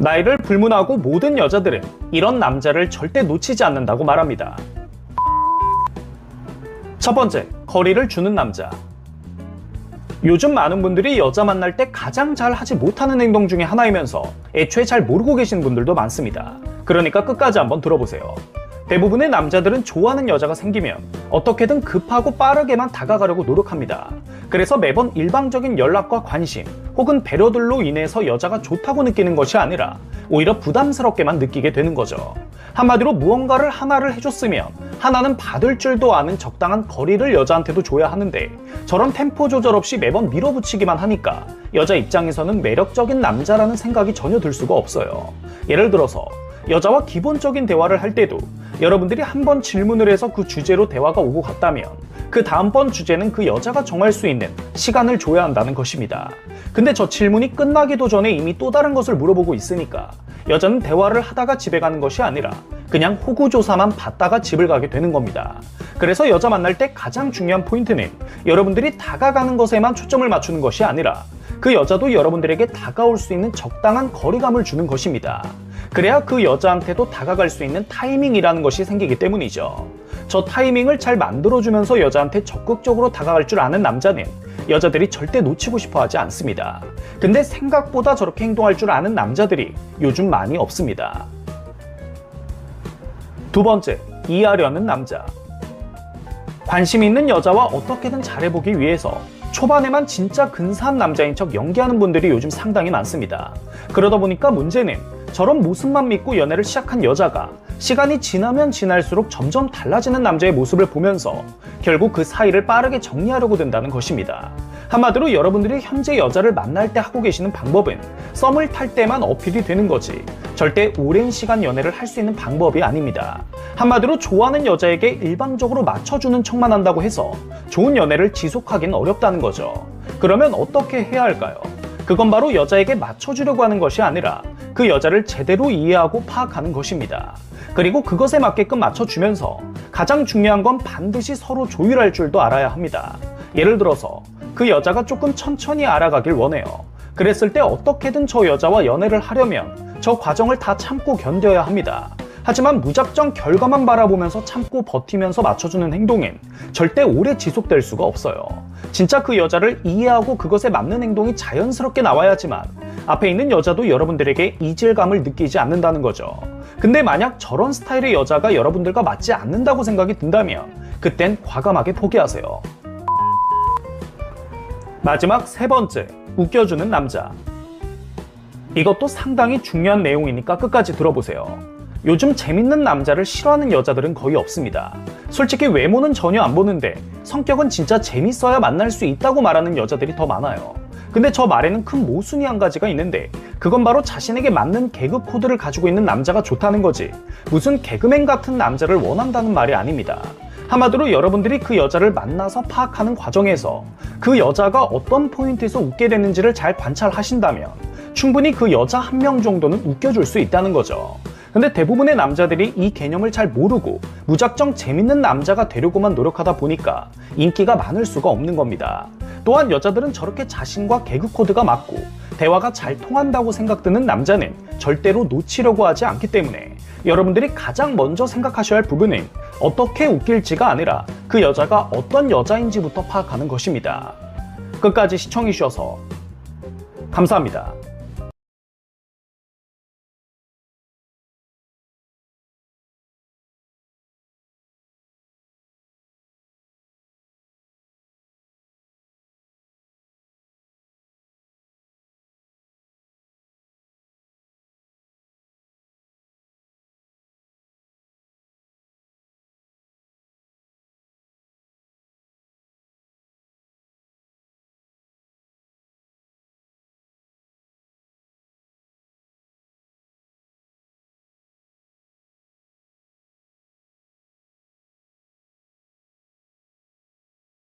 나이를 불문하고 모든 여자들은 이런 남자를 절대 놓치지 않는다고 말합니다. 첫 번째, 거리를 주는 남자. 요즘 많은 분들이 여자 만날 때 가장 잘 하지 못하는 행동 중에 하나이면서 애초에 잘 모르고 계신 분들도 많습니다. 그러니까 끝까지 한번 들어보세요. 대부분의 남자들은 좋아하는 여자가 생기면 어떻게든 급하고 빠르게만 다가가려고 노력합니다. 그래서 매번 일방적인 연락과 관심 혹은 배려들로 인해서 여자가 좋다고 느끼는 것이 아니라 오히려 부담스럽게만 느끼게 되는 거죠. 한마디로 무언가를 하나를 해줬으면 하나는 받을 줄도 아는 적당한 거리를 여자한테도 줘야 하는데 저런 템포 조절 없이 매번 밀어붙이기만 하니까 여자 입장에서는 매력적인 남자라는 생각이 전혀 들 수가 없어요. 예를 들어서 여자와 기본적인 대화를 할 때도 여러분들이 한번 질문을 해서 그 주제로 대화가 오고 갔다면 그 다음번 주제는 그 여자가 정할 수 있는 시간을 줘야 한다는 것입니다. 근데 저 질문이 끝나기도 전에 이미 또 다른 것을 물어보고 있으니까 여자는 대화를 하다가 집에 가는 것이 아니라 그냥 호구조사만 받다가 집을 가게 되는 겁니다. 그래서 여자 만날 때 가장 중요한 포인트는 여러분들이 다가가는 것에만 초점을 맞추는 것이 아니라 그 여자도 여러분들에게 다가올 수 있는 적당한 거리감을 주는 것입니다. 그래야 그 여자한테도 다가갈 수 있는 타이밍이라는 것이 생기기 때문이죠. 저 타이밍을 잘 만들어주면서 여자한테 적극적으로 다가갈 줄 아는 남자는 여자들이 절대 놓치고 싶어 하지 않습니다. 근데 생각보다 저렇게 행동할 줄 아는 남자들이 요즘 많이 없습니다. 두 번째, 이해하려는 남자. 관심 있는 여자와 어떻게든 잘해보기 위해서 초반에만 진짜 근사한 남자인 척 연기하는 분들이 요즘 상당히 많습니다. 그러다 보니까 문제는 저런 모습만 믿고 연애를 시작한 여자가 시간이 지나면 지날수록 점점 달라지는 남자의 모습을 보면서 결국 그 사이를 빠르게 정리하려고 든다는 것입니다. 한마디로 여러분들이 현재 여자를 만날 때 하고 계시는 방법은 썸을 탈 때만 어필이 되는 거지 절대 오랜 시간 연애를 할 수 있는 방법이 아닙니다. 한마디로 좋아하는 여자에게 일방적으로 맞춰주는 척만 한다고 해서 좋은 연애를 지속하기는 어렵다는 거죠. 그러면 어떻게 해야 할까요? 그건 바로 여자에게 맞춰주려고 하는 것이 아니라 그 여자를 제대로 이해하고 파악하는 것입니다. 그리고 그것에 맞게끔 맞춰주면서 가장 중요한 건 반드시 서로 조율할 줄도 알아야 합니다. 예를 들어서 그 여자가 조금 천천히 알아가길 원해요. 그랬을 때 어떻게든 저 여자와 연애를 하려면 저 과정을 다 참고 견뎌야 합니다. 하지만 무작정 결과만 바라보면서 참고 버티면서 맞춰주는 행동은 절대 오래 지속될 수가 없어요. 진짜 그 여자를 이해하고 그것에 맞는 행동이 자연스럽게 나와야지만 앞에 있는 여자도 여러분들에게 이질감을 느끼지 않는다는 거죠. 근데 만약 저런 스타일의 여자가 여러분들과 맞지 않는다고 생각이 든다면 그땐 과감하게 포기하세요. 마지막 세 번째, 웃겨주는 남자. 이것도 상당히 중요한 내용이니까 끝까지 들어보세요. 요즘 재밌는 남자를 싫어하는 여자들은 거의 없습니다. 솔직히 외모는 전혀 안 보는데 성격은 진짜 재밌어야 만날 수 있다고 말하는 여자들이 더 많아요. 근데 저 말에는 큰 모순이 한 가지가 있는데 그건 바로 자신에게 맞는 개그 코드를 가지고 있는 남자가 좋다는 거지 무슨 개그맨 같은 남자를 원한다는 말이 아닙니다. 한마디로 여러분들이 그 여자를 만나서 파악하는 과정에서 그 여자가 어떤 포인트에서 웃게 되는지를 잘 관찰하신다면 충분히 그 여자 한 명 정도는 웃겨줄 수 있다는 거죠. 근데 대부분의 남자들이 이 개념을 잘 모르고 무작정 재밌는 남자가 되려고만 노력하다 보니까 인기가 많을 수가 없는 겁니다. 또한 여자들은 저렇게 자신과 개그 코드가 맞고 대화가 잘 통한다고 생각드는 남자는 절대로 놓치려고 하지 않기 때문에 여러분들이 가장 먼저 생각하셔야 할 부분은 어떻게 웃길지가 아니라 그 여자가 어떤 여자인지부터 파악하는 것입니다. 끝까지 시청해주셔서 감사합니다.